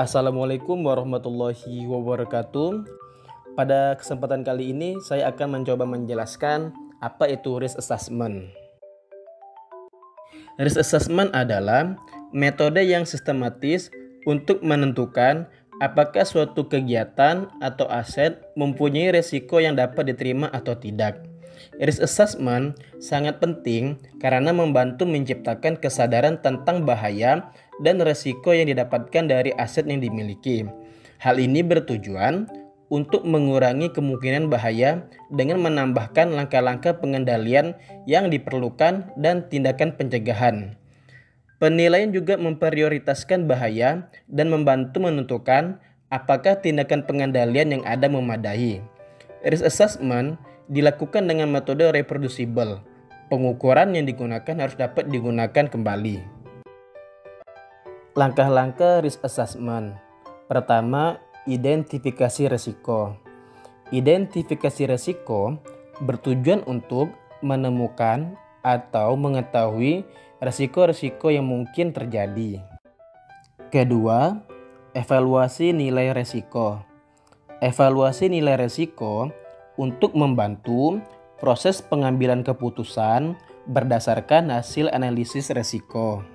Assalamualaikum warahmatullahi wabarakatuh. Pada kesempatan kali ini saya akan mencoba menjelaskan apa itu risk assessment. Risk assessment adalah metode yang sistematis untuk menentukan apakah suatu kegiatan atau aset mempunyai risiko yang dapat diterima atau tidak. Risk assessment sangat penting karena membantu menciptakan kesadaran tentang bahaya dan risiko yang didapatkan dari aset yang dimiliki. Hal ini bertujuan untuk mengurangi kemungkinan bahaya dengan menambahkan langkah-langkah pengendalian yang diperlukan dan tindakan pencegahan. Penilaian juga memprioritaskan bahaya dan membantu menentukan apakah tindakan pengendalian yang ada memadai. Risk assessment dilakukan dengan metode reproducible. Pengukuran yang digunakan harus dapat digunakan kembali. Langkah-langkah risk assessment. Pertama, identifikasi risiko. Identifikasi risiko bertujuan untuk menemukan atau mengetahui risiko-risiko yang mungkin terjadi. Kedua, evaluasi nilai risiko. Evaluasi nilai risiko untuk membantu proses pengambilan keputusan berdasarkan hasil analisis risiko.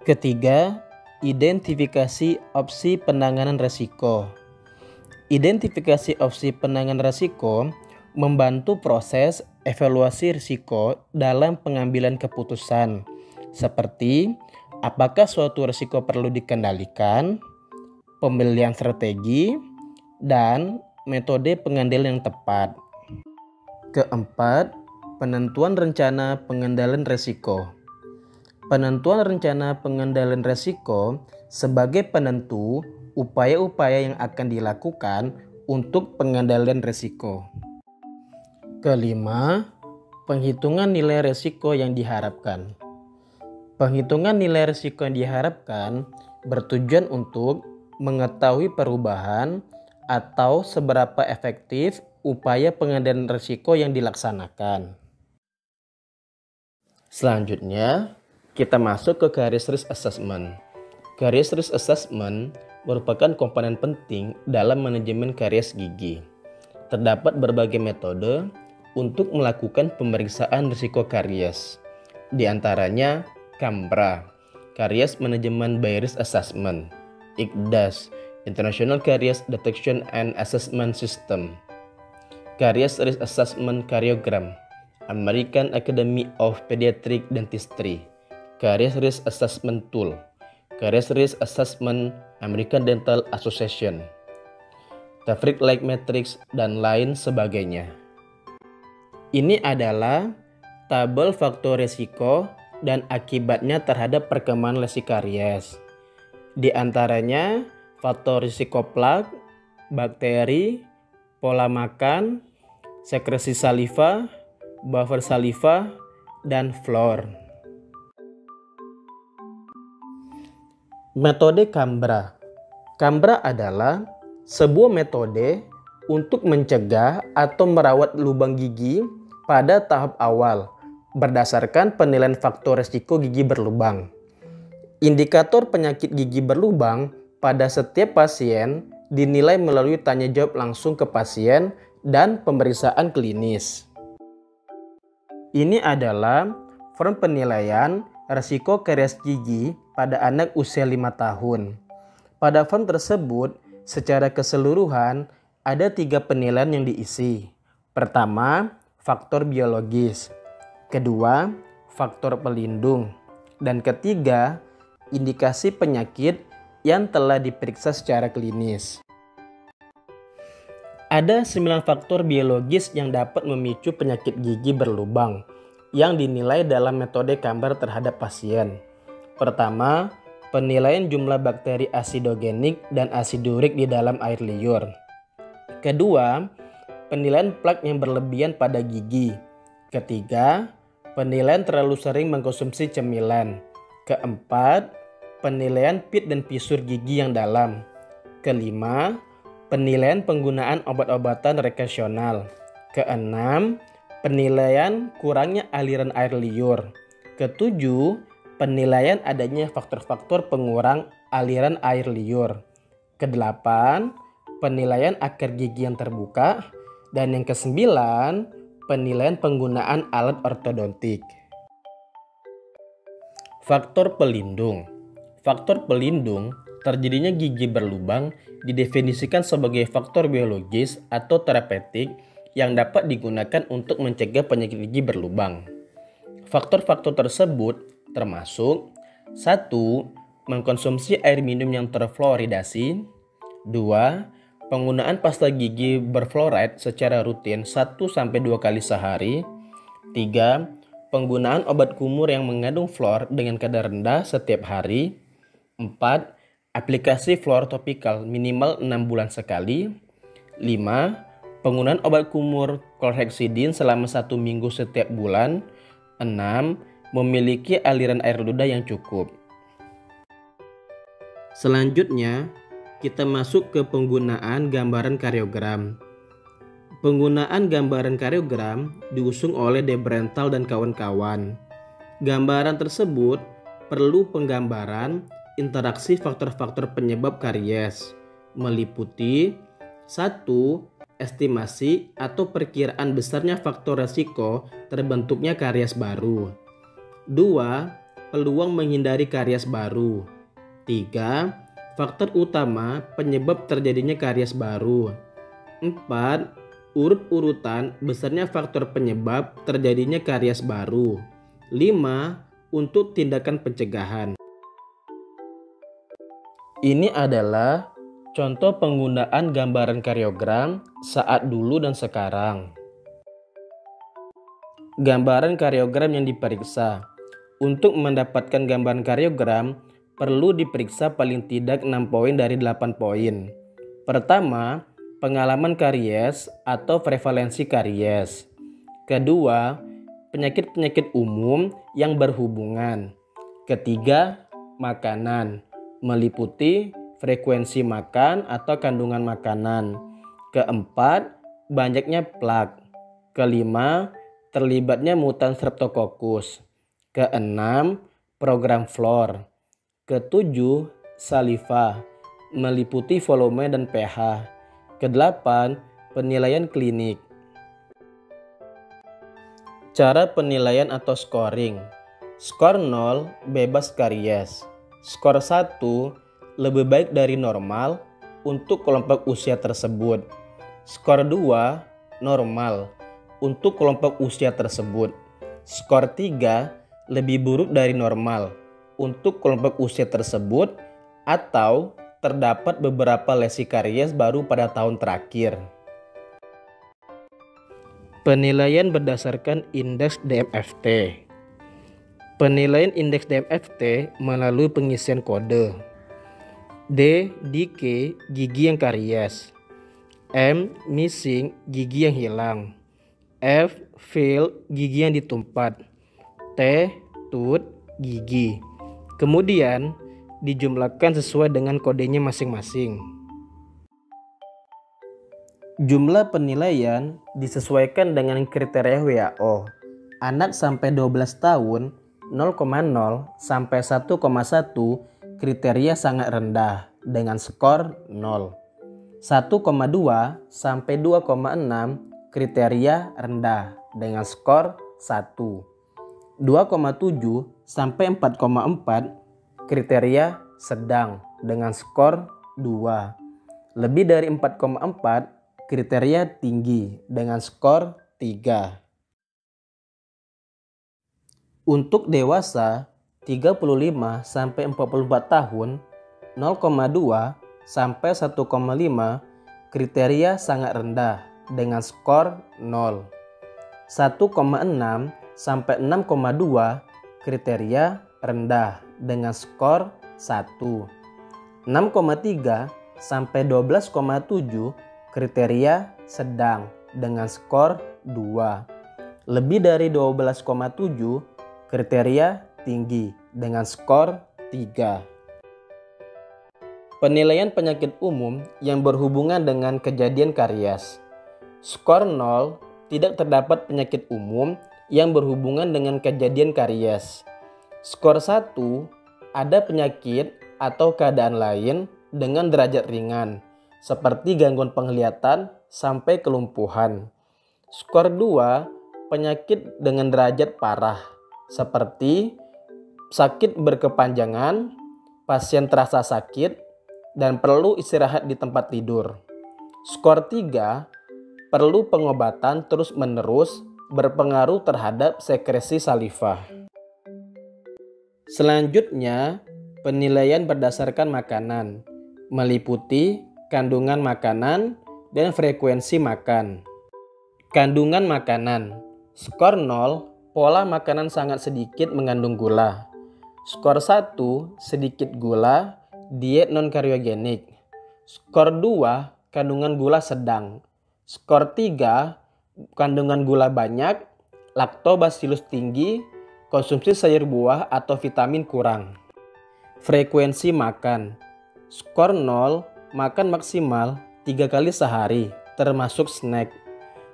Ketiga, identifikasi opsi penanganan risiko. Identifikasi opsi penanganan risiko membantu proses evaluasi risiko dalam pengambilan keputusan, seperti apakah suatu risiko perlu dikendalikan, pemilihan strategi, dan metode pengendalian yang tepat. Keempat, penentuan rencana pengendalian risiko. Penentuan rencana pengendalian risiko sebagai penentu upaya-upaya yang akan dilakukan untuk pengendalian risiko. Kelima, penghitungan nilai risiko yang diharapkan. Penghitungan nilai risiko yang diharapkan bertujuan untuk mengetahui perubahan atau seberapa efektif upaya pengendalian risiko yang dilaksanakan. Selanjutnya, kita masuk ke garis risk assessment. Garis risk assessment merupakan komponen penting dalam manajemen karies gigi. Terdapat berbagai metode untuk melakukan pemeriksaan risiko karies. Di antaranya CAMBRA, Caries Management by Risk Assessment, ICDAS, International Caries Detection and Assessment System, Caries Risk Assessment Karyogram, American Academy of Pediatric Dentistry, Caries Risk Assessment Tool, Caries Risk Assessment American Dental Association, Tafriq-like Matrix, dan lain sebagainya. Ini adalah tabel faktor risiko dan akibatnya terhadap perkembangan lesi karies. Di antaranya faktor risiko plak, bakteri, pola makan, sekresi saliva, buffer saliva, dan fluor. Metode CAMBRA. CAMBRA adalah sebuah metode untuk mencegah atau merawat lubang gigi pada tahap awal berdasarkan penilaian faktor risiko gigi berlubang. Indikator penyakit gigi berlubang pada setiap pasien dinilai melalui tanya jawab langsung ke pasien dan pemeriksaan klinis. Ini adalah form penilaian risiko karies gigi pada anak usia 5 tahun. Pada form tersebut, secara keseluruhan ada 3 penilaian yang diisi. Pertama, faktor biologis. Kedua, faktor pelindung. Dan ketiga, indikasi penyakit yang telah diperiksa secara klinis. Ada 9 faktor biologis yang dapat memicu penyakit gigi berlubang yang dinilai dalam metode CAMBRA terhadap pasien. Pertama, penilaian jumlah bakteri asidogenik dan asidurik di dalam air liur. Kedua, penilaian plak yang berlebihan pada gigi. Ketiga, penilaian terlalu sering mengkonsumsi cemilan. Keempat, penilaian pit dan fisur gigi yang dalam. Kelima, penilaian penggunaan obat-obatan rekreasional. Keenam, penilaian kurangnya aliran air liur. Ketujuh, penilaian adanya faktor-faktor pengurang aliran air liur. Kedelapan, penilaian akar gigi yang terbuka. Dan yang kesembilan, penilaian penggunaan alat ortodontik. Faktor pelindung. Faktor pelindung, terjadinya gigi berlubang didefinisikan sebagai faktor biologis atau terapeutik yang dapat digunakan untuk mencegah penyakit gigi berlubang. Faktor-faktor tersebut termasuk 1. Mengkonsumsi air minum yang terfluoridasi. 2. Penggunaan pasta gigi berfluoride secara rutin 1-2 kali sehari. 3. Penggunaan obat kumur yang mengandung fluor dengan kadar rendah setiap hari. 4. Aplikasi fluor topikal minimal 6 bulan sekali. 5. Penggunaan obat kumur chlorhexidine selama 1 minggu setiap bulan. 6. Memiliki aliran air ludah yang cukup. Selanjutnya, kita masuk ke penggunaan gambaran karyogram. Penggunaan gambaran karyogram diusung oleh De Brental dan kawan-kawan. Gambaran tersebut perlu penggambaran interaksi faktor-faktor penyebab karies, meliputi 1. Estimasi atau perkiraan besarnya faktor resiko terbentuknya karies baru. 2. Peluang menghindari karies baru. 3. Faktor utama penyebab terjadinya karies baru. 4. Urut-urutan besarnya faktor penyebab terjadinya karies baru. 5. Untuk tindakan pencegahan. Ini adalah contoh penggunaan gambaran karyogram saat dulu dan sekarang. Gambaran karyogram yang diperiksa. Untuk mendapatkan gambaran karyogram, perlu diperiksa paling tidak 6 poin dari 8 poin. Pertama, pengalaman karies atau prevalensi karies. Kedua, penyakit-penyakit umum yang berhubungan. Ketiga, makanan, meliputi frekuensi makan atau kandungan makanan. Keempat, banyaknya plak. Kelima, terlibatnya mutan Streptococcus. Keenam, program fluor. Ketujuh, saliva, meliputi volume dan pH. Kedelapan, penilaian klinik. Cara penilaian atau scoring. Skor 0, bebas karies. Skor 1, lebih baik dari normal untuk kelompok usia tersebut. Skor 2, normal untuk kelompok usia tersebut. Skor 3, lebih buruk dari normal untuk kelompok usia tersebut atau terdapat beberapa lesi karies baru pada tahun terakhir. Penilaian berdasarkan indeks DMFT. Penilaian indeks DMFT melalui pengisian kode. D. Decay gigi yang karies. M. Missing gigi yang hilang. F. Fail gigi yang ditumpat. T. Tooth gigi. Kemudian dijumlahkan sesuai dengan kodenya masing-masing. Jumlah penilaian disesuaikan dengan kriteria WHO. Anak sampai 12 tahun 0,0 sampai 1,1 kriteria sangat rendah dengan skor 0. 1,2 sampai 2,6 kriteria rendah dengan skor 1. 2,7 sampai 4,4 kriteria sedang dengan skor 2. Lebih dari 4,4 kriteria tinggi dengan skor 3. Untuk dewasa 35 sampai 44 tahun 0,2 sampai 1,5 kriteria sangat rendah dengan skor 0. 1,6 sampai 6,2 kriteria rendah dengan skor 1. 6,3 sampai 12,7 kriteria sedang dengan skor 2. Lebih dari 12,7 kriteria tinggi dengan skor 3. Penilaian penyakit umum yang berhubungan dengan kejadian karies. Skor 0, tidak terdapat penyakit umum yang berhubungan dengan kejadian karies. Skor 1, ada penyakit atau keadaan lain dengan derajat ringan, seperti gangguan penglihatan sampai kelumpuhan. Skor 2, penyakit dengan derajat parah, seperti sakit berkepanjangan, pasien terasa sakit, dan perlu istirahat di tempat tidur. Skor 3, perlu pengobatan terus-menerus berpengaruh terhadap sekresi saliva. Selanjutnya, penilaian berdasarkan makanan, meliputi kandungan makanan dan frekuensi makan. Kandungan makanan, skor 0, pola makanan sangat sedikit mengandung gula. Skor 1, sedikit gula, diet non-kariogenik. Skor 2, kandungan gula sedang. Skor 3, kandungan gula banyak, laktobacillus tinggi, konsumsi sayur buah atau vitamin kurang. Frekuensi makan. Skor 0, makan maksimal 3 kali sehari, termasuk snack.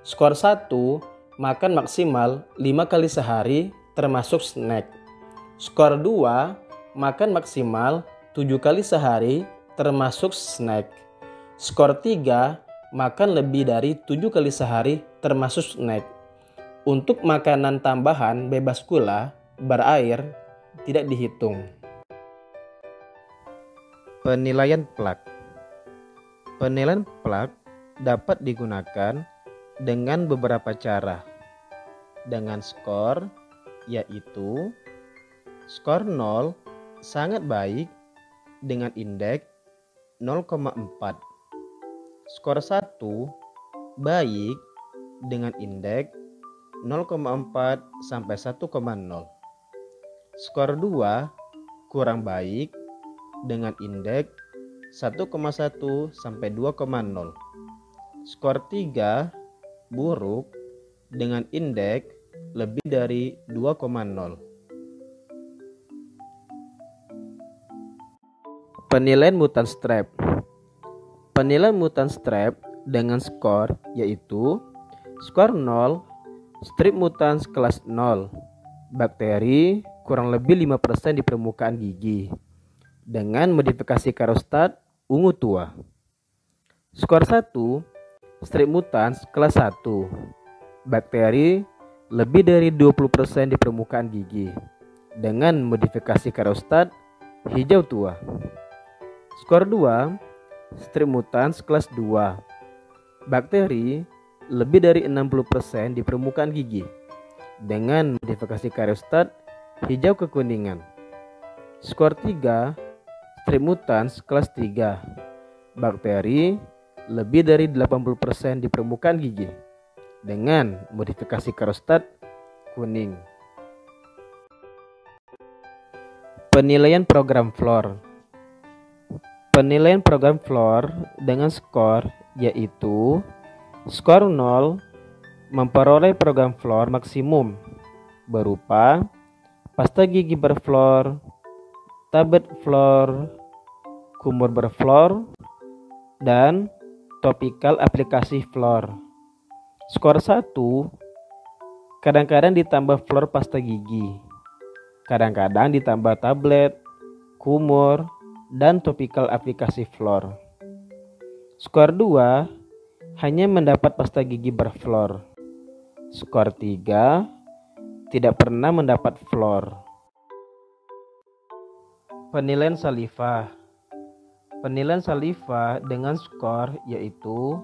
Skor 1, makan maksimal 5 kali sehari, termasuk snack. Skor 2, makan maksimal 7 kali sehari, termasuk snack. Skor 3, makan lebih dari 7 kali sehari, termasuk snack. Untuk makanan tambahan bebas gula, berair, tidak dihitung. Penilaian plak. Penilaian plak dapat digunakan dengan beberapa cara. Dengan skor, yaitu skor 0 sangat baik dengan indeks 0,4. Skor 1 baik dengan indeks 0,4 sampai 1,0. Skor 2 kurang baik dengan indeks 1,1 sampai 2,0. Skor 3 buruk dengan indeks lebih dari 2,0. Penilaian mutan strep. Penilaian mutan strep dengan skor yaitu skor 0, strep mutans kelas 0, bakteri kurang lebih 5% di permukaan gigi, dengan modifikasi karostat ungu tua. Skor 1, strep mutans kelas 1, bakteri lebih dari 20% di permukaan gigi, dengan modifikasi karostat hijau tua. Skor 2, strep mutans kelas 2, bakteri lebih dari 60% di permukaan gigi, dengan modifikasi karostat hijau kekuningan. Skor 3, strep mutans kelas 3, bakteri lebih dari 80% di permukaan gigi, dengan modifikasi karostat kuning. Penilaian program FLOR. Penilaian program FLOR dengan skor yaitu skor 0 memperoleh program FLOR maksimum berupa pasta gigi berflor, tablet FLOR, kumur berflor, dan topikal aplikasi FLOR. Skor 1 kadang-kadang ditambah FLOR pasta gigi, kadang-kadang ditambah tablet, kumur, dan topikal aplikasi FLOR. Skor 2 hanya mendapat pasta gigi berflor. Skor 3 tidak pernah mendapat FLOR. Penilaian saliva. Penilaian saliva dengan skor yaitu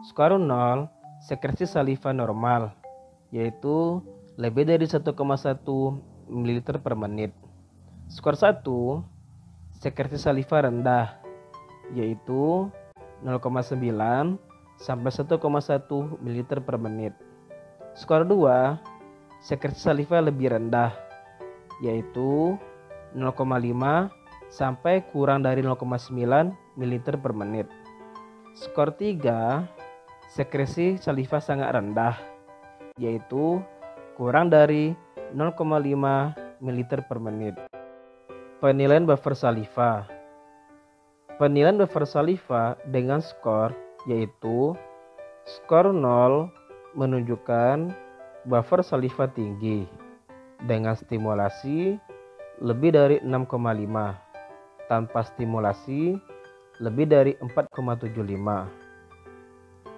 skor 0, sekresi saliva normal, yaitu lebih dari 1,1 ml per menit. Skor 1, sekresi saliva rendah, yaitu 0,9 sampai 1,1 ml per menit. Skor 2, sekresi saliva lebih rendah, yaitu 0,5 sampai kurang dari 0,9 ml per menit. Skor 3, sekresi saliva sangat rendah, yaitu kurang dari 0,5 ml per menit. Penilaian buffer saliva. Penilaian buffer saliva dengan skor yaitu skor 0 menunjukkan buffer saliva tinggi dengan stimulasi lebih dari 6,5. Tanpa stimulasi lebih dari 4,75.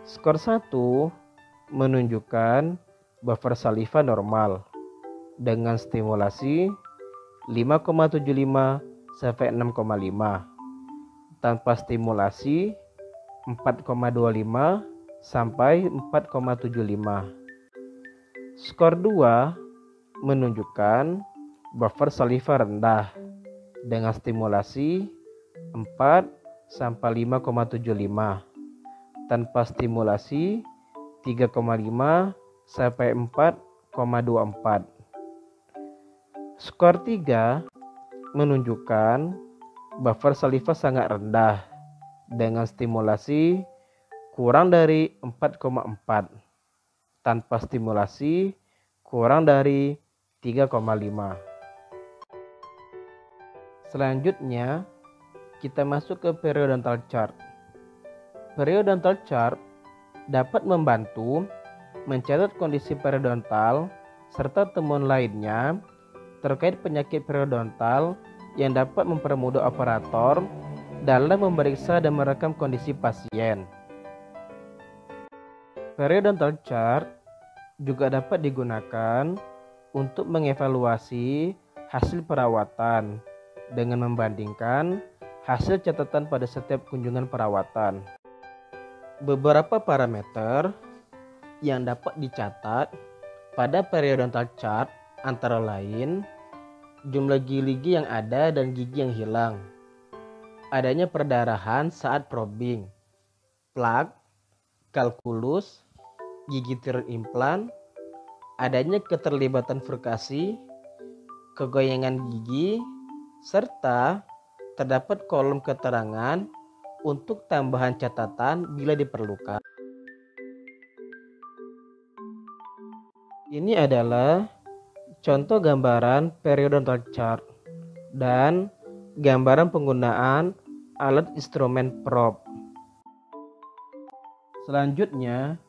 Skor 1 menunjukkan buffer saliva normal dengan stimulasi 5,75 sampai 6,5. Tanpa stimulasi 4,25 sampai 4,75. Skor 2 menunjukkan buffer saliva rendah dengan stimulasi 4 sampai 5,75. Tanpa stimulasi 3,5 sampai 4,24. Skor 3 menunjukkan buffer saliva sangat rendah dengan stimulasi kurang dari 4,4. Tanpa stimulasi kurang dari 3,5. Selanjutnya kita masuk ke periodontal chart. Periodontal chart dapat membantu mencatat kondisi periodontal serta temuan lainnya terkait penyakit periodontal yang dapat mempermudah operator dalam memeriksa dan merekam kondisi pasien. Periodontal chart juga dapat digunakan untuk mengevaluasi hasil perawatan dengan membandingkan hasil catatan pada setiap kunjungan perawatan. Beberapa parameter yang dapat dicatat pada periodontal chart antara lain jumlah gigi yang ada dan gigi yang hilang, adanya perdarahan saat probing, plak, kalkulus, gigi tiroid implan, adanya keterlibatan frukasi, kegoyangan gigi, serta terdapat kolom keterangan untuk tambahan catatan bila diperlukan. Ini adalah contoh gambaran periodontal chart dan gambaran penggunaan alat instrumen probe. Selanjutnya,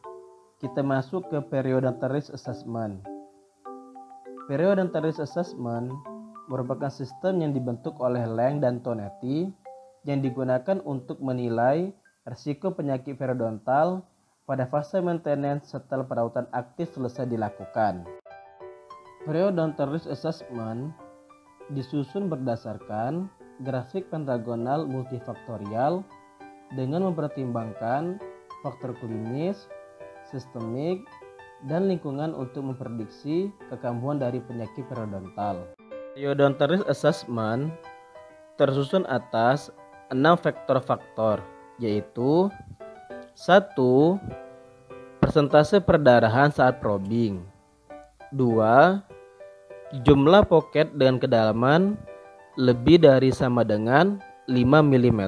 kita masuk ke periodontal risk assessment. Periodontal risk assessment merupakan sistem yang dibentuk oleh Lang dan Tonetti yang digunakan untuk menilai risiko penyakit periodontal pada fase maintenance setelah perawatan aktif selesai dilakukan. Periodontal risk assessment disusun berdasarkan grafik pentagonal multifaktorial dengan mempertimbangkan faktor klinis, sistemik, dan lingkungan untuk memprediksi kekambuhan dari penyakit periodontal. Periodontal risk assessment tersusun atas 6 faktor, yaitu 1. Persentase perdarahan saat probing. 2. Jumlah pocket dengan kedalaman lebih dari sama dengan 5 mm.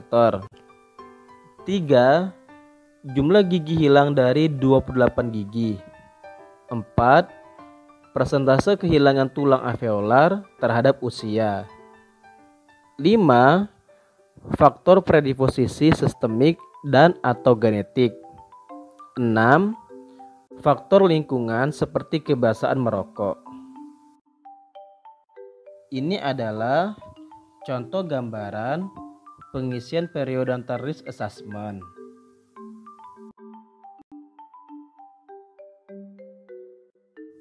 3. Jumlah gigi hilang dari 28 gigi. 4. Persentase kehilangan tulang alveolar terhadap usia. 5. Faktor predisposisi sistemik dan atau genetik. 6. Faktor lingkungan seperti kebiasaan merokok. Ini adalah contoh gambaran pengisian periodontal risk assessment.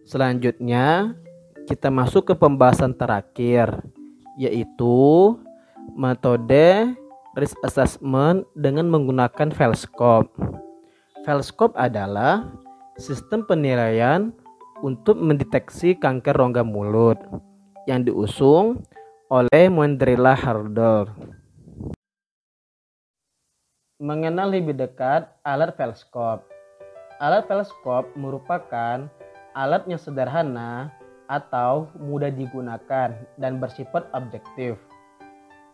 Selanjutnya, kita masuk ke pembahasan terakhir, yaitu metode risk assessment dengan menggunakan Velscope. Velscope adalah sistem penilaian untuk mendeteksi kanker rongga mulut yang diusung oleh Mandrila Harder. Mengenal lebih dekat alat Velscope. Alat Velscope merupakan alat yang sederhana atau mudah digunakan dan bersifat objektif.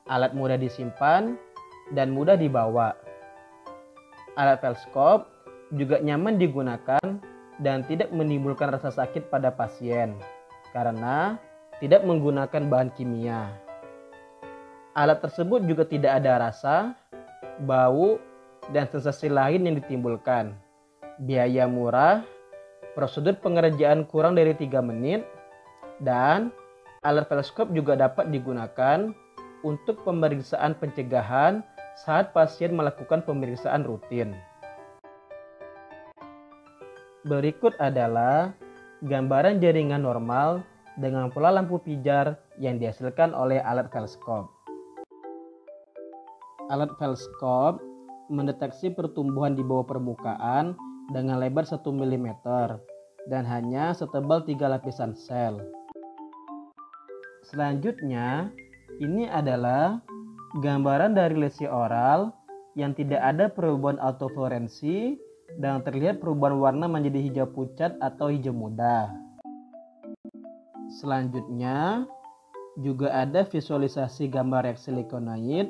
Alat mudah disimpan dan mudah dibawa. Alat Velscope juga nyaman digunakan dan tidak menimbulkan rasa sakit pada pasien karena tidak menggunakan bahan kimia. Alat tersebut juga tidak ada rasa, bau, dan sensasi lain yang ditimbulkan. Biaya murah, prosedur pengerjaan kurang dari 3 menit, dan Alat teleskop juga dapat digunakan untuk pemeriksaan pencegahan saat pasien melakukan pemeriksaan rutin. Berikut adalah gambaran jaringan normal dengan pola lampu pijar yang dihasilkan oleh alat teleskop. Alat teleskop mendeteksi pertumbuhan di bawah permukaan dengan lebar 1 mm dan hanya setebal 3 lapisan sel. Selanjutnya, ini adalah gambaran dari lesi oral yang tidak ada perubahan autofluorensi dan terlihat perubahan warna menjadi hijau pucat atau hijau muda. Selanjutnya, juga ada visualisasi gambar reaksi likonoid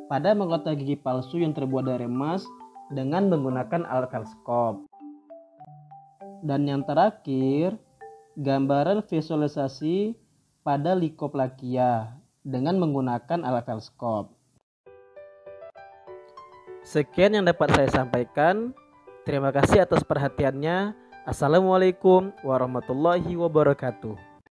pada mahkota gigi palsu yang terbuat dari emas dengan menggunakan alat teleskop. Dan yang terakhir, gambaran visualisasi pada likoplakia dengan menggunakan alat teleskop. Sekian yang dapat saya sampaikan. Terima kasih atas perhatiannya. Assalamualaikum warahmatullahi wabarakatuh.